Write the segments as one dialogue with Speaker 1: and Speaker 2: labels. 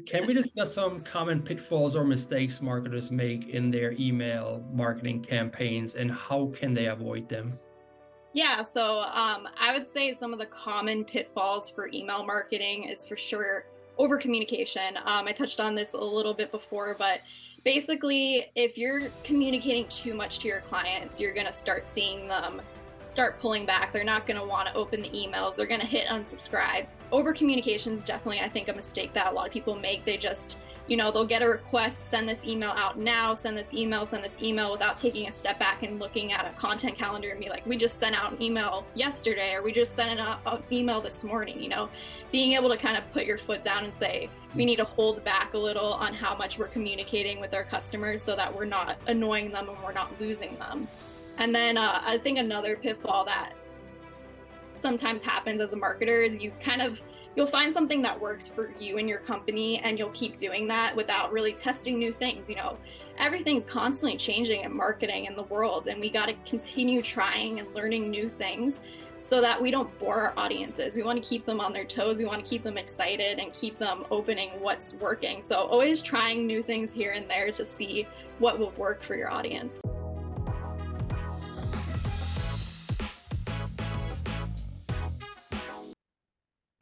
Speaker 1: can we discuss some common pitfalls or mistakes marketers make in their email marketing campaigns and how can they avoid them?
Speaker 2: Yeah, so I would say some of the common pitfalls for email marketing is for sure over communication. I touched on this a little bit before, but basically, if you're communicating too much to your clients, you're going to start seeing them start pulling back. They're not going to want to open the emails. They're going to hit unsubscribe. Over communication is definitely, I think, a mistake that a lot of people make. They just they'll get a request, send this email out now, send this email without taking a step back and looking at a content calendar and be like, we just sent out an email yesterday, or we just sent out an email this morning. Being able to kind of put your foot down and say, we need to hold back a little on how much we're communicating with our customers so that we're not annoying them and we're not losing them. And then I think another pitfall that sometimes happens as a marketer is you'll find something that works for you and your company, and you'll keep doing that without really testing new things. Everything's constantly changing in marketing in the world, and we got to continue trying and learning new things so that we don't bore our audiences. We want to keep them on their toes. We want to keep them excited and keep them opening what's working. So always trying new things here and there to see what will work for your audience.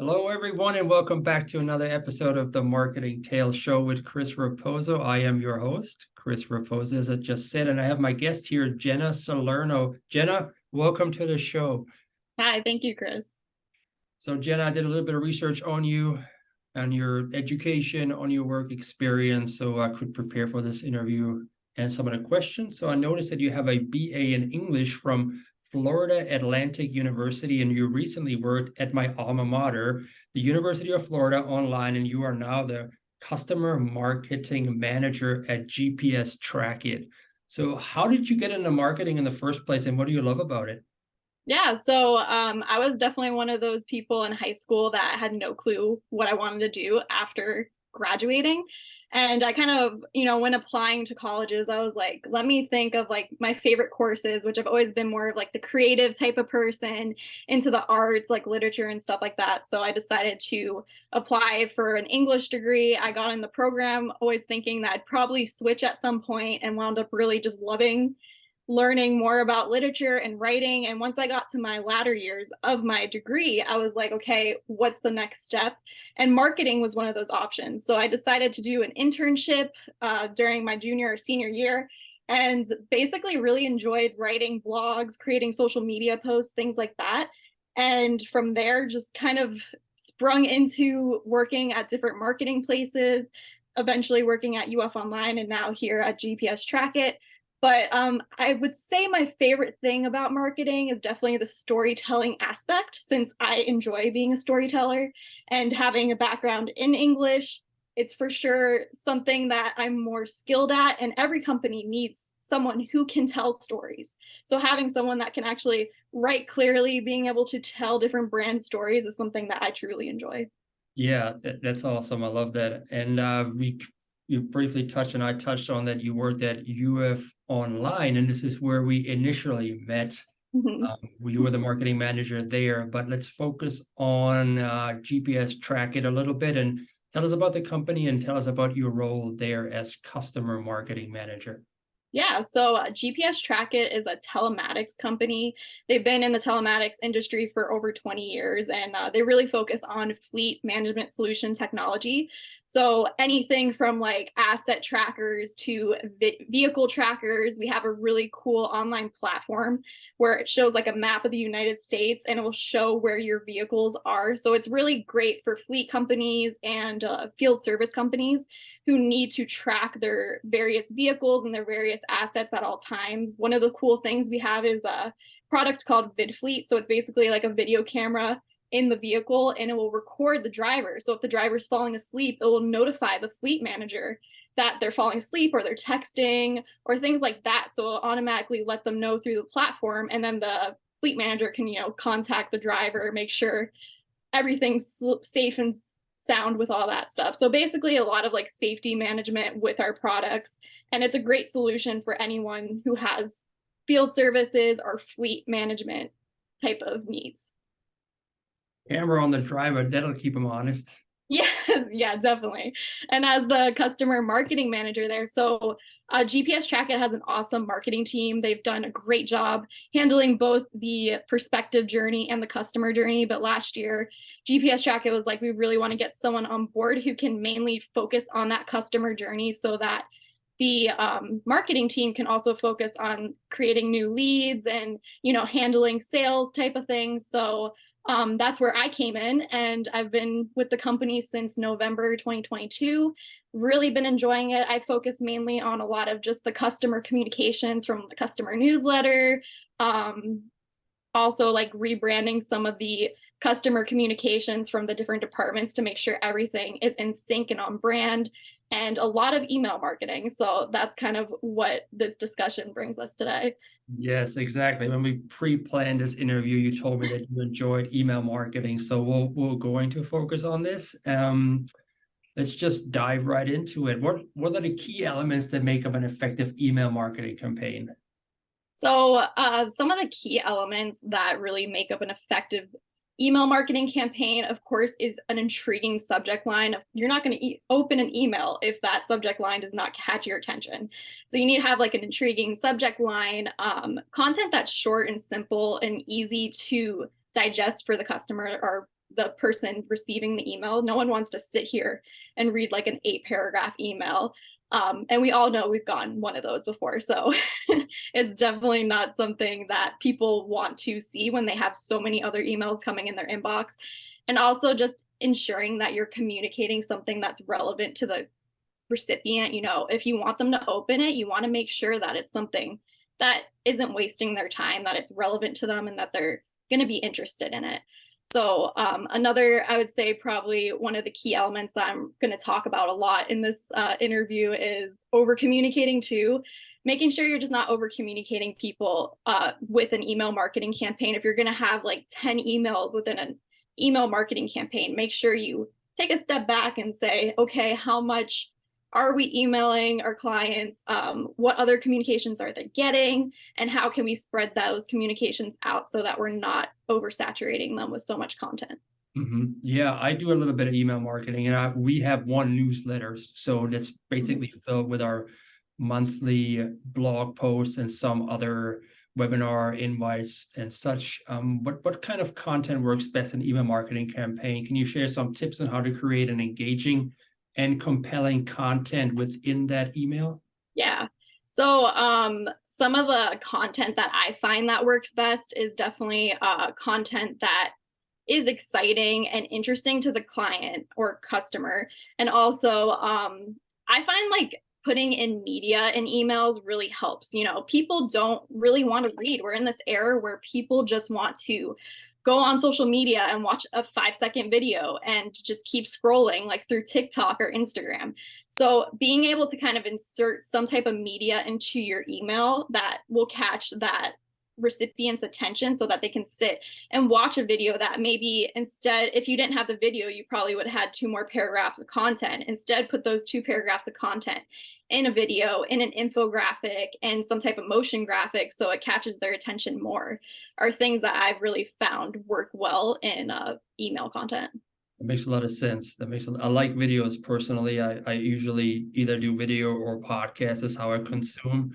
Speaker 1: Hello, everyone, and welcome back to another episode of the Marketing Tales Show with Chris Raposo. I am your host, Chris Raposo, as I just said, and I have my guest here, Jenna Salerno. Jenna, welcome to the show.
Speaker 2: Hi, thank you, Chris.
Speaker 1: So, Jenna, I did a little bit of research on you and your education, on your work experience, so I could prepare for this interview and some of the questions. So I noticed that you have a BA in English from Florida Atlantic University, and you recently worked at my alma mater, the University of Florida, online, and you are now the customer marketing manager at GPS Track It. So how did you get into marketing in the first place, and what do you love about it?
Speaker 2: Yeah, so I was definitely one of those people in high school that had no clue what I wanted to do after graduating. And I kind of, when applying to colleges, I was like, let me think of like my favorite courses, which I've always been more of like the creative type of person, into the arts, like literature and stuff like that. So I decided to apply for an English degree. I got in the program, always thinking that I'd probably switch at some point, and wound up really just loving learning more about literature and writing. And once I got to my latter years of my degree, I was like, okay, what's the next step? And marketing was one of those options. So I decided to do an internship during my junior or senior year, and basically really enjoyed writing blogs, creating social media posts, things like that. And from there, just kind of sprung into working at different marketing places, eventually working at UF Online, and now here at GPS Track It. But I would say my favorite thing about marketing is definitely the storytelling aspect, since I enjoy being a storyteller and having a background in English. It's for sure something that I'm more skilled at, and every company needs someone who can tell stories. So having someone that can actually write clearly, being able to tell different brand stories, is something that I truly enjoy.
Speaker 1: Yeah, that's awesome. I love that. And you briefly touched, and I touched on that you worked at UF Online, and this is where we initially met. You were the marketing manager there, but let's focus on GPS Track It a little bit and tell us about the company and tell us about your role there as customer marketing manager.
Speaker 2: Yeah, so GPS Track It is a telematics company. They've been in the telematics industry for over 20 years, and they really focus on fleet management solution technology. So anything from like asset trackers to vehicle trackers. We have a really cool online platform where it shows like a map of the United States, and it will show where your vehicles are. So it's really great for fleet companies and field service companies who need to track their various vehicles and their various assets at all times. One of the cool things we have is a product called VidFleet. So it's basically like a video camera in the vehicle, and it will record the driver. So if the driver's falling asleep, it will notify the fleet manager that they're falling asleep, or they're texting, or things like that. So it'll automatically let them know through the platform, and then the fleet manager can, contact the driver, make sure everything's safe and sound with all that stuff. So basically a lot of like safety management with our products, and it's a great solution for anyone who has field services or fleet management type of needs.
Speaker 1: Camera on the driver, that'll keep them honest.
Speaker 2: Yes, yeah, definitely. And as the customer marketing manager there, so GPS Track It has an awesome marketing team. They've done a great job handling both the perspective journey and the customer journey. But last year, GPS Track It was like, we really want to get someone on board who can mainly focus on that customer journey so that the marketing team can also focus on creating new leads and, handling sales type of things. So that's where I came in, and I've been with the company since November 2022. Really been enjoying it. I focus mainly on a lot of just the customer communications from the customer newsletter, um, also like rebranding some of the customer communications from the different departments to make sure everything is in sync and on brand, and a lot of email marketing. So that's kind of what this discussion brings us today.
Speaker 1: Yes, exactly. When we pre-planned this interview, you told me that you enjoyed email marketing. So we're going to focus on this. Let's just dive right into it. What are the key elements that make up an effective email marketing campaign?
Speaker 2: So, some of the key elements that really make up an effective email marketing campaign, of course, is an intriguing subject line. You're not going to open an email if that subject line does not catch your attention. So, you need to have like an intriguing subject line, content that's short and simple and easy to digest for the customer or the person receiving the email. No one wants to sit here and read like an 8 paragraph email. And we all know we've gotten one of those before. So it's definitely not something that people want to see when they have so many other emails coming in their inbox. And also just ensuring that you're communicating something that's relevant to the recipient. If you want them to open it, you want to make sure that it's something that isn't wasting their time, that it's relevant to them, and that they're going to be interested in it. So another, I would say probably one of the key elements that I'm going to talk about a lot in this interview is over communicating too, making sure you're just not over communicating people with an email marketing campaign. If you're going to have like 10 emails within an email marketing campaign, make sure you take a step back and say, okay, how much are we emailing our clients? What other communications are they getting? And how can we spread those communications out so that we're not oversaturating them with so much content?
Speaker 1: Yeah, I do a little bit of email marketing, and we have one newsletter, so that's basically filled with our monthly blog posts and some other webinar invites and such. What kind of content works best in email marketing campaign? Can you share some tips on how to create an engaging and compelling content within that email?
Speaker 2: Yeah. So some of the content that I find that works best is definitely content that is exciting and interesting to the client or customer. And also, I find like putting in media in emails really helps. People don't really want to read. We're in this era where people just want to go on social media and watch a 5-second video and just keep scrolling like through TikTok or Instagram. So being able to kind of insert some type of media into your email that will catch that recipient's attention so that they can sit and watch a video that maybe instead, if you didn't have the video, you probably would have had 2 more paragraphs of content. Instead, put those 2 paragraphs of content in a video, in an infographic, and some type of motion graphic so it catches their attention more, are things that I've really found work well in email content.
Speaker 1: That makes a lot of sense. I like videos personally. I usually either do video or podcast is how I consume.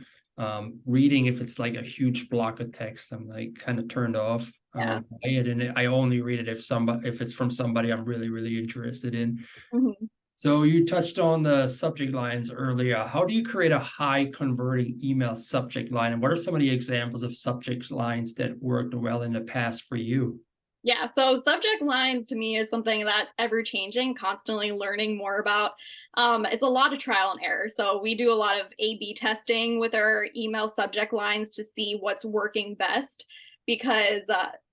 Speaker 1: Reading, if it's like a huge block of text, I'm like kind of turned off.
Speaker 2: Yeah.
Speaker 1: I only read it if it's from somebody I'm really, really interested in.
Speaker 2: Mhm.
Speaker 1: So you touched on the subject lines earlier. How do you create a high converting email subject line? And what are some of the examples of subject lines that worked well in the past for you?
Speaker 2: Yeah, so subject lines to me is something that's ever changing, constantly learning more about. It's a lot of trial and error. So we do a lot of A/B testing with our email subject lines to see what's working best, because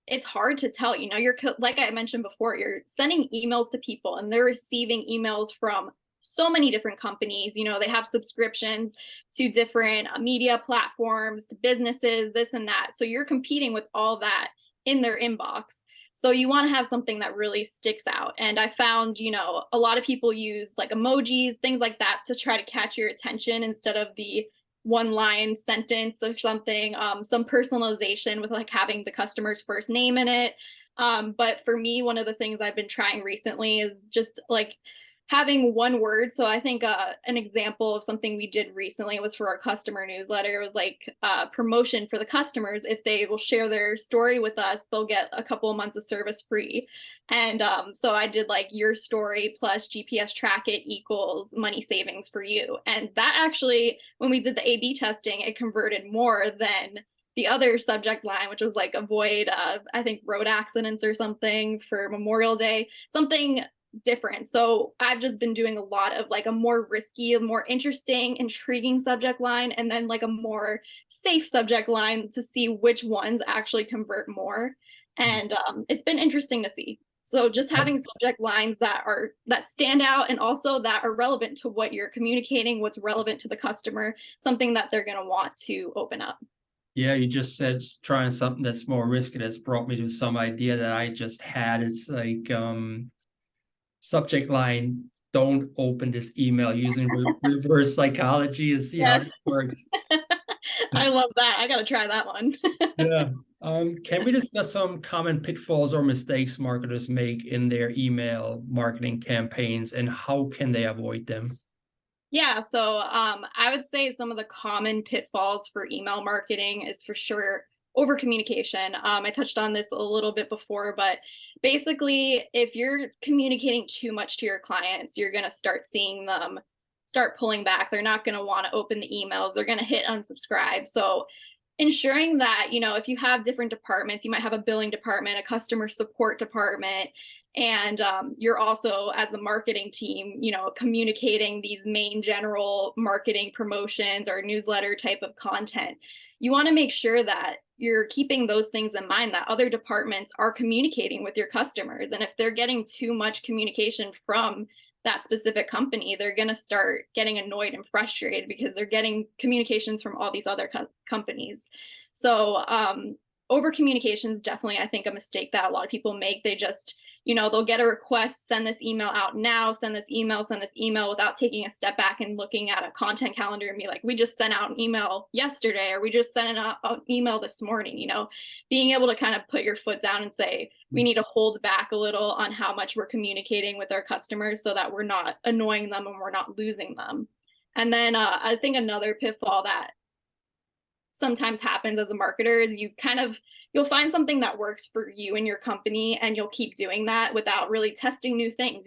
Speaker 2: it's hard to tell. Like I mentioned before, you're sending emails to people and they're receiving emails from so many different companies. They have subscriptions to different media platforms, to businesses, this and that. So you're competing with all that in their inbox. So you want to have something that really sticks out. And I found, a lot of people use like emojis, things like that to try to catch your attention instead of the one line sentence or something, some personalization with like having the customer's first name in it. But for me, one of the things I've been trying recently is just like having one word. So I think an example of something we did recently was for our customer newsletter. It was like promotion for the customers. If they will share their story with us, they'll get a couple of months of service free. And so I did like your story plus GPS track it equals money savings for you. And that actually, when we did the A/B testing, it converted more than the other subject line, which was like avoid, I think, road accidents or something for Memorial Day, something different. So I've just been doing a lot of like a more risky, a more interesting, intriguing subject line, and then like a more safe subject line to see which ones actually convert more. And it's been interesting to see. So just having subject lines that stand out and also that are relevant to what you're communicating, what's relevant to the customer, something that they're going to want to open up.
Speaker 1: Yeah, you just said just trying something that's more risky. That's brought me to some idea that I just had. It's like subject line, don't open this email, using reverse psychology and see how
Speaker 2: Yes.
Speaker 1: this works.
Speaker 2: I love that. I got to try that one.
Speaker 1: Yeah. Can we discuss some common pitfalls or mistakes marketers make in their email marketing campaigns, and how can they avoid them?
Speaker 2: Yeah, so I would say some of the common pitfalls for email marketing is for sure over communication. I touched on this a little bit before, but basically, if you're communicating too much to your clients, you're going to start seeing them start pulling back. They're not going to want to open the emails. They're going to hit unsubscribe. So ensuring that, if you have different departments, you might have a billing department, a customer support department, and you're also, as the marketing team, communicating these main general marketing promotions or newsletter type of content. You want to make sure that you're keeping those things in mind, that other departments are communicating with your customers. And if they're getting too much communication from that specific company, they're going to start getting annoyed and frustrated because they're getting communications from all these other companies. So over communication is definitely, I think, a mistake that a lot of people make. They just, they'll get a request, send this email out now, send this email without taking a step back and looking at a content calendar and be like, we just sent out an email yesterday, or we just sent out an email this morning. Being able to kind of put your foot down and say, we need to hold back a little on how much we're communicating with our customers so that we're not annoying them and we're not losing them. And then I think another pitfall that sometimes happens as a marketer is you'll find something that works for you and your company, and you'll keep doing that without really testing new things.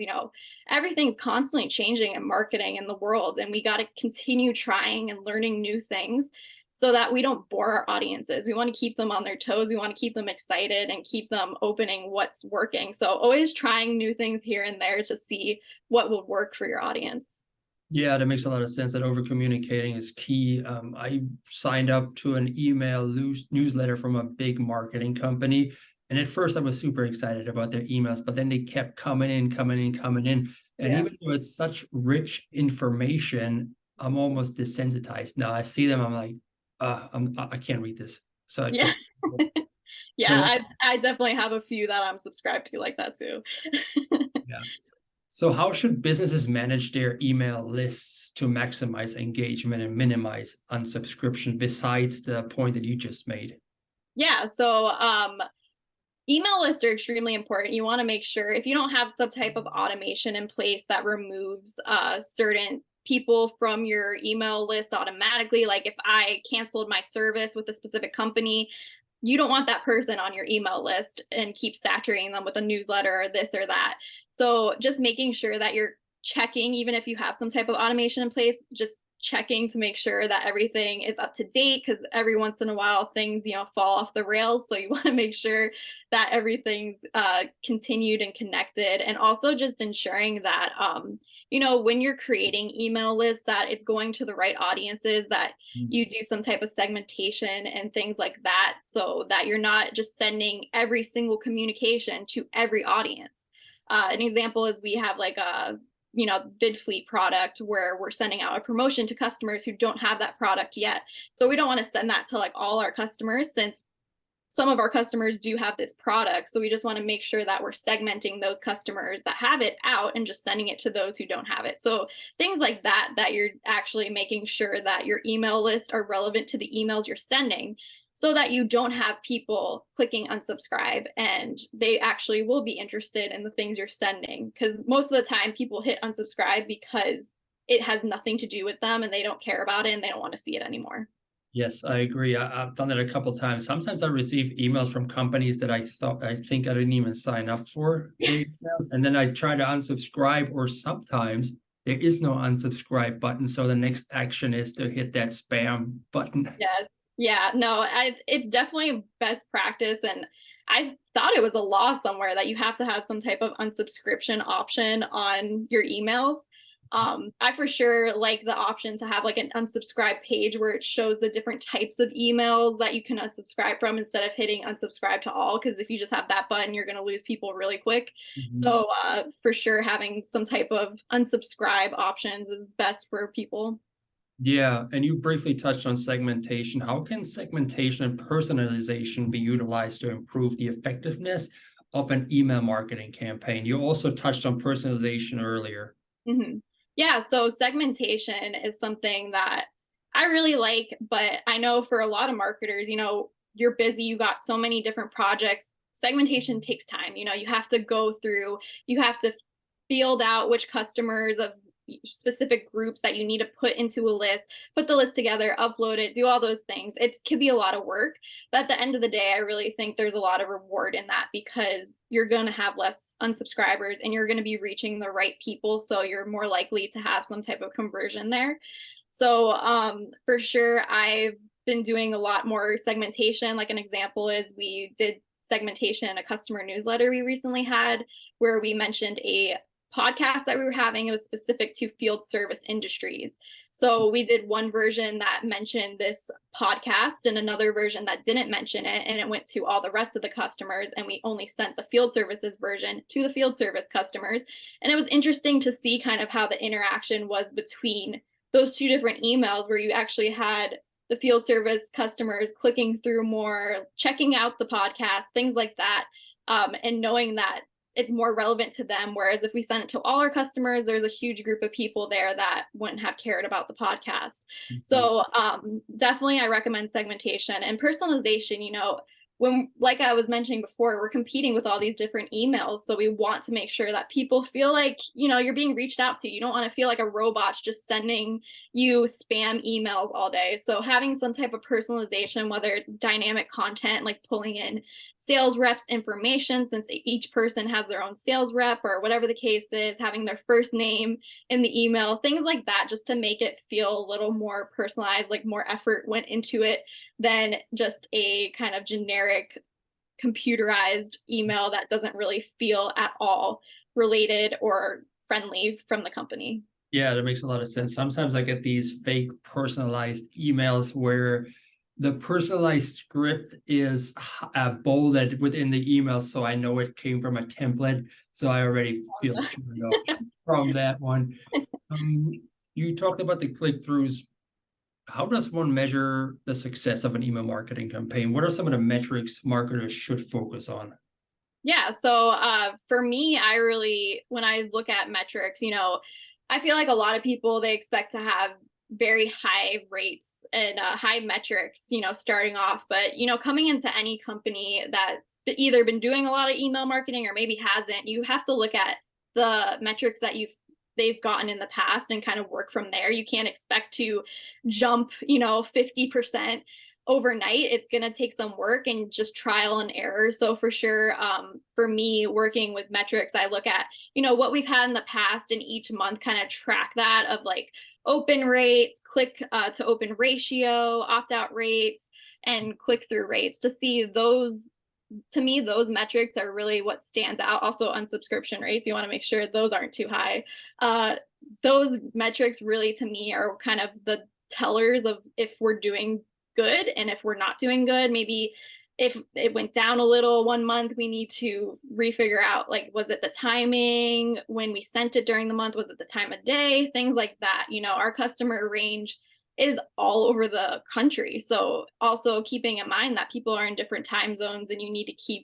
Speaker 2: Everything's constantly changing in marketing in the world, and we got to continue trying and learning new things so that we don't bore our audiences. We want to keep them on their toes. We want to keep them excited and keep them opening what's working. So always trying new things here and there to see what will work for your audience.
Speaker 1: Yeah, that makes a lot of sense. That over communicating is key. I signed up to an email newsletter from a big marketing company. And at first I was super excited about their emails, but then they kept coming in. And
Speaker 2: Yeah.
Speaker 1: even though it's such rich information, I'm almost desensitized. Now I see them, I'm like, I can't read this. So I
Speaker 2: Yeah.
Speaker 1: just,
Speaker 2: Yeah, I definitely have a few that I'm subscribed to like that too.
Speaker 1: yeah. So how should businesses manage their email lists to maximize engagement and minimize unsubscription, besides the point that you just made?
Speaker 2: Yeah, so email lists are extremely important. You want to make sure, if you don't have some type of automation in place that removes certain people from your email list automatically, like if I canceled my service with a specific company, you don't want that person on your email list and keep saturating them with a newsletter or this or that. So just making sure that you're checking, even if you have some type of automation in place, just checking to make sure that everything is up to date, because every once in a while things fall off the rails. So you want to make sure that everything's continued and connected, and also just ensuring that when you're creating email lists, that it's going to the right audiences, that you do some type of segmentation and things like that, so that you're not just sending every single communication to every audience. An example is we have like a bid fleet product where we're sending out a promotion to customers who don't have that product yet. So we don't want to send that to like all our customers, since some of our customers do have this product. So we just want to make sure that we're segmenting those customers that have it out and just sending it to those who don't have it. So things like that, that you're actually making sure that your email list are relevant to the emails you're sending, so that you don't have people clicking unsubscribe and they actually will be interested in the things you're sending. Because most of the time people hit unsubscribe because it has nothing to do with them and they don't care about it and they don't want to see it anymore.
Speaker 1: Yes, I agree. I've done that a couple of times. Sometimes I receive emails from companies that I think I didn't even sign up for the emails, and then I try to unsubscribe, or sometimes there is no unsubscribe button. So the next action is to hit that spam button.
Speaker 2: Yes. Yeah, no, it's definitely best practice. And I thought it was a law somewhere that you have to have some type of unsubscription option on your emails. I for sure like the option to have like an unsubscribe page where it shows the different types of emails that you can unsubscribe from instead of hitting unsubscribe to all. Because if you just have that button, you're going to lose people really quick.
Speaker 1: Mhm.
Speaker 2: So for sure, having some type of unsubscribe options is best for people.
Speaker 1: Yeah, and you briefly touched on segmentation. How can segmentation and personalization be utilized to improve the effectiveness of an email marketing campaign? You also touched on personalization earlier.
Speaker 2: Mhm. Yeah, so segmentation is something that I really like, but I know for a lot of marketers, you're busy, you got so many different projects. Segmentation takes time. You have to go through, you have to field out which customers of specific groups that you need to put into a list, put the list together, upload it, do all those things. It can be a lot of work, but at the end of the day, I really think there's a lot of reward in that because you're going to have less unsubscribers and you're going to be reaching the right people, so you're more likely to have some type of conversion there. So for sure, I've been doing a lot more segmentation. Like an example is we did segmentation in a customer newsletter we recently had where we mentioned a podcast that we were having. It was specific to field service industries. So we did one version that mentioned this podcast and another version that didn't mention it. And it went to all the rest of the customers. And we only sent the field services version to the field service customers. And it was interesting to see kind of how the interaction was between those two different emails where you actually had the field service customers clicking through more, checking out the podcast, things like that. And knowing that it's more relevant to them. Whereas if we send it to all our customers, there's a huge group of people there that wouldn't have cared about the podcast.
Speaker 1: Mhm.
Speaker 2: So definitely I recommend segmentation and personalization. When, like I was mentioning before, we're competing with all these different emails. So we want to make sure that people feel like, you're being reached out to. You don't want to feel like a robot just sending you spam emails all day. So having some type of personalization, whether it's dynamic content, like pulling in sales reps information, since each person has their own sales rep or whatever the case is, having their first name in the email, things like that, just to make it feel a little more personalized, like more effort went into it than just a kind of generic computerized email that doesn't really feel at all related or friendly from the company.
Speaker 1: Yeah, that makes a lot of sense. Sometimes I get these fake personalized emails where the personalized script is bolded within the email, so I know it came from a template. So I already feel turned off from that one. Um, you talked about the click-throughs. How does one measure the success of an email marketing campaign? What are some of the metrics marketers should focus on?
Speaker 2: Yeah. So for me, when I look at metrics, I feel like a lot of people, they expect to have very high rates and high metrics, starting off. But, coming into any company that's either been doing a lot of email marketing or maybe hasn't, you have to look at the metrics that they've gotten in the past and kind of work from there. You can't expect to jump, 50% overnight. It's going to take some work and just trial and error. So for sure, for me working with metrics, I look at, what we've had in the past and each month kind of track that of like open rates, click to open ratio, opt out rates, and click through rates to see those. To me, those metrics are really what stands out. Also, unsubscription rates, you want to make sure those aren't too high. Those metrics really, to me, are kind of the tellers of if we're doing good and if we're not doing good. Maybe if it went down a little one month, we need to refigure out, like, was it the timing when we sent it during the month? Was it the time of day? Things like that. Our customer range is all over the country. So also keeping in mind that people are in different time zones and you need to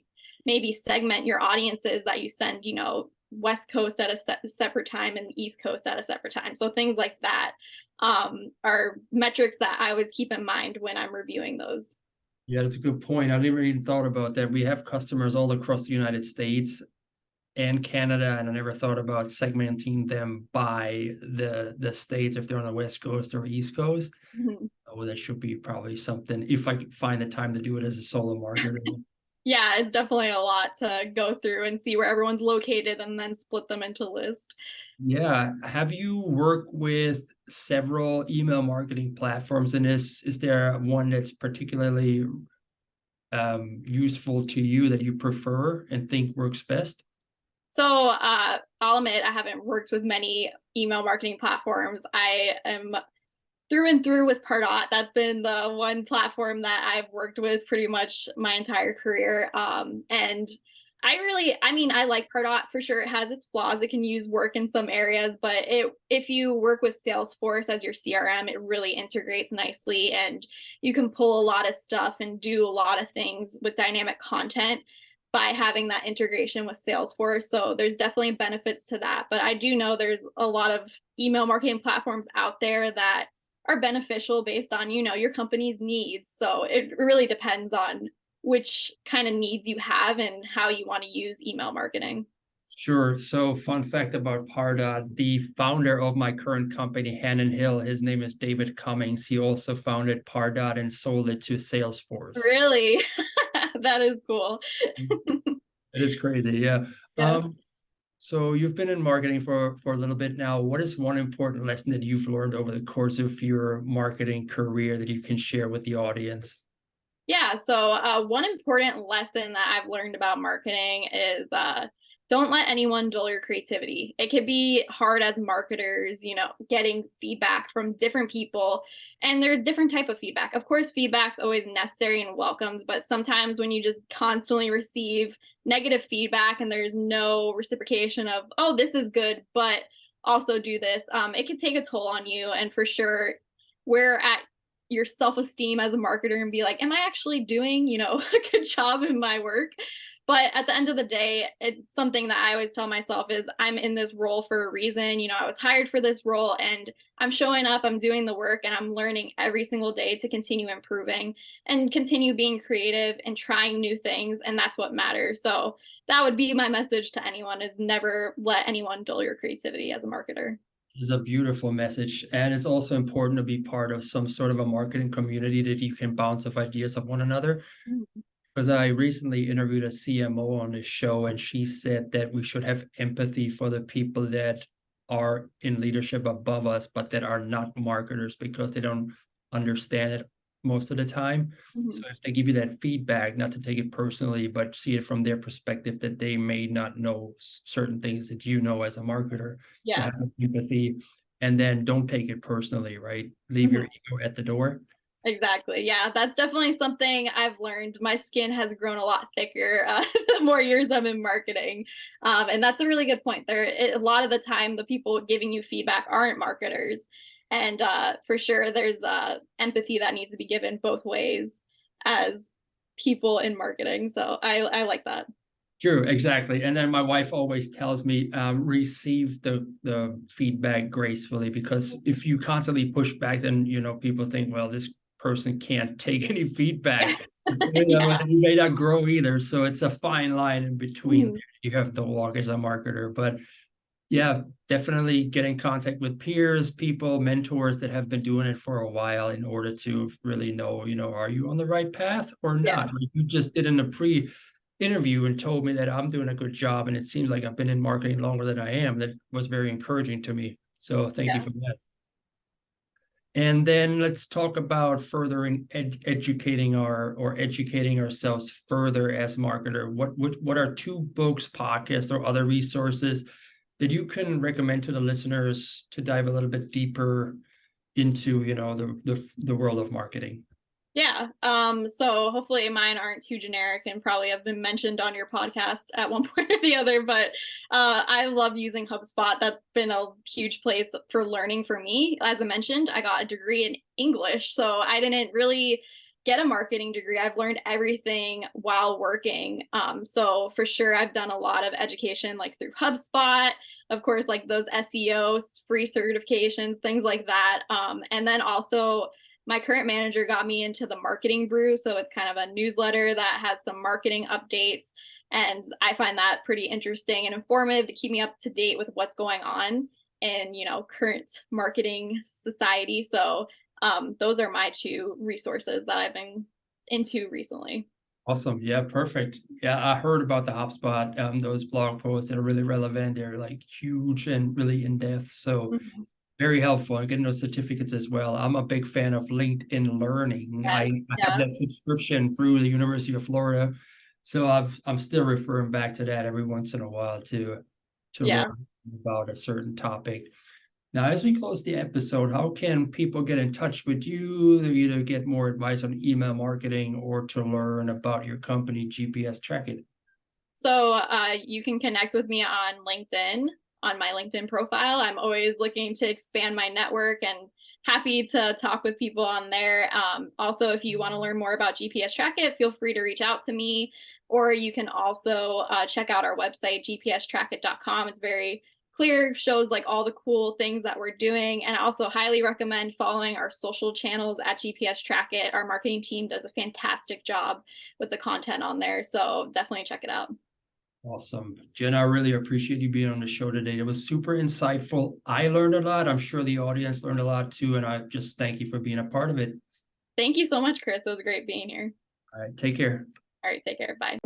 Speaker 2: maybe segment your audiences that you send, West Coast at a separate time and East Coast at a separate time. So things like that are metrics that I always keep in mind when I'm reviewing those.
Speaker 1: Yeah, that's a good point. I never even thought about that. We have customers all across the United States and Canada, and I never thought about segmenting them by the states if they're on the West Coast or East Coast.
Speaker 2: Mhm.
Speaker 1: Oh, well, that should be probably something if I could find the time to do it as a solo marketer.
Speaker 2: Yeah, it's definitely a lot to go through and see where everyone's located and then split them into list.
Speaker 1: Yeah. Have you worked with several email marketing platforms in this? Is there one that's particularly useful to you that you prefer and think works best?
Speaker 2: So I'll admit I haven't worked with many email marketing platforms. I am through and through with Pardot. That's been the one platform that I've worked with pretty much my entire career. And I mean, I like Pardot for sure. It has its flaws. It can use work in some areas, but if you work with Salesforce as your CRM, it really integrates nicely and you can pull a lot of stuff and do a lot of things with dynamic content by having that integration with Salesforce. So there's definitely benefits to that. But I do know there's a lot of email marketing platforms out there that are beneficial based on, your company's needs. So it really depends on which kind of needs you have and how you want to use email marketing.
Speaker 1: Sure. So, fun fact about Pardot, the founder of my current company, Hannon Hill, his name is David Cummings. He also founded Pardot and sold it to Salesforce.
Speaker 2: Really? That is cool.
Speaker 1: It is crazy. Yeah.
Speaker 2: Yeah.
Speaker 1: So you've been in marketing for a little bit now. What is one important lesson that you've learned over the course of your marketing career that you can share with the audience?
Speaker 2: Yeah. So, one important lesson that I've learned about marketing is don't let anyone dull your creativity. It can be hard as marketers, getting feedback from different people, and there's different type of feedback. Of course, feedback's always necessary and welcomed, but sometimes when you just constantly receive negative feedback and there's no reciprocation of, oh, this is good, but also do this, it can take a toll on you. And for sure, we're at your self-esteem as a marketer and be like, am I actually doing, a good job in my work? But at the end of the day, it's something that I always tell myself is I'm in this role for a reason. I was hired for this role and I'm showing up, I'm doing the work, and I'm learning every single day to continue improving and continue being creative and trying new things. And that's what matters. So that would be my message to anyone is never let anyone dull your creativity as a marketer.
Speaker 1: Is a beautiful message. And it's also important to be part of some sort of a marketing community that you can bounce off ideas of one another.
Speaker 2: Mhm.
Speaker 1: Because I recently interviewed a CMO on this show, and she said that we should have empathy for the people that are in leadership above us, but that are not marketers because they don't understand it most of the time.
Speaker 2: Mhm.
Speaker 1: So if they give you that feedback, not to take it personally, but see it from their perspective that they may not know certain things that you know as a marketer. So
Speaker 2: Yeah.
Speaker 1: have empathy and then don't take it personally, right? Leave your
Speaker 2: Mhm.
Speaker 1: ego at the door.
Speaker 2: Exactly. Yeah, that's definitely something I've learned. My skin has grown a lot thicker the more years I'm in marketing. And that's a really good point. A lot of the time, the people giving you feedback aren't marketers. And for sure, there's empathy that needs to be given both ways as people in marketing. So I like that.
Speaker 1: True, exactly. And then my wife always tells me, receive the feedback gracefully, because if you constantly push back, then people think, well, this person can't take any feedback.
Speaker 2: Yeah.
Speaker 1: And you may not grow either. So it's a fine line in between.
Speaker 2: Mhm.
Speaker 1: You have to walk as a marketer. But yeah, definitely get in contact with peers, people, mentors that have been doing it for a while in order to really know, are you on the right path or
Speaker 2: Yeah.
Speaker 1: not? Like you just did in the pre-interview and told me that I'm doing a good job, and it seems like I've been in marketing longer than I am. That was very encouraging to me. So thank you
Speaker 2: Yeah.
Speaker 1: for that. And then let's talk about furthering educating educating ourselves further as marketer. What are two books, podcasts, or other resources that you can recommend to the listeners to dive a little bit deeper into, the world of marketing?
Speaker 2: Yeah. So hopefully mine aren't too generic and probably have been mentioned on your podcast at one point or the other, but I love using HubSpot. That's been a huge place for learning for me. As I mentioned, I got a degree in English, so I didn't really get a marketing degree. I've learned everything while working. So for sure, I've done a lot of education like through HubSpot, of course, like those SEO free certifications, things like that. And then also my current manager got me into the Marketing Brew. So it's kind of a newsletter that has some marketing updates. And I find that pretty interesting and informative to keep me up to date with what's going on in, current marketing society. So those are my two resources that I've been into recently.
Speaker 1: Awesome. Yeah, perfect. Yeah, I heard about the HubSpot, those blog posts that are really relevant. They're like huge and really in depth. So
Speaker 2: Mhm.
Speaker 1: very helpful. I'm getting those certificates as well. I'm a big fan of LinkedIn Learning. I
Speaker 2: Yes.
Speaker 1: have
Speaker 2: Yeah.
Speaker 1: that subscription through the University of Florida. So I'm still referring back to that every once in a while to
Speaker 2: Yeah.
Speaker 1: learn about a certain topic. Now, as we close the episode, how can people get in touch with you to either get more advice on email marketing or to learn about your company, GPS Tracking?
Speaker 2: So you can connect with me on LinkedIn, on my LinkedIn profile. I'm always looking to expand my network and happy to talk with people on there. Also, if you want to learn more about GPS Track It, feel free to reach out to me. Or you can also check out our website, gpstrackit.com. It's very clear, shows like all the cool things that we're doing. And I also highly recommend following our social channels at GPS Track It. Our marketing team does a fantastic job with the content on there. So definitely check it out.
Speaker 1: Awesome. Jenna, I really appreciate you being on the show today. It was super insightful. I learned a lot. I'm sure the audience learned a lot too. And I just thank you for being a part of it.
Speaker 2: Thank you so much, Chris. It was great being here.
Speaker 1: All right, take care.
Speaker 2: All right, take care. Bye.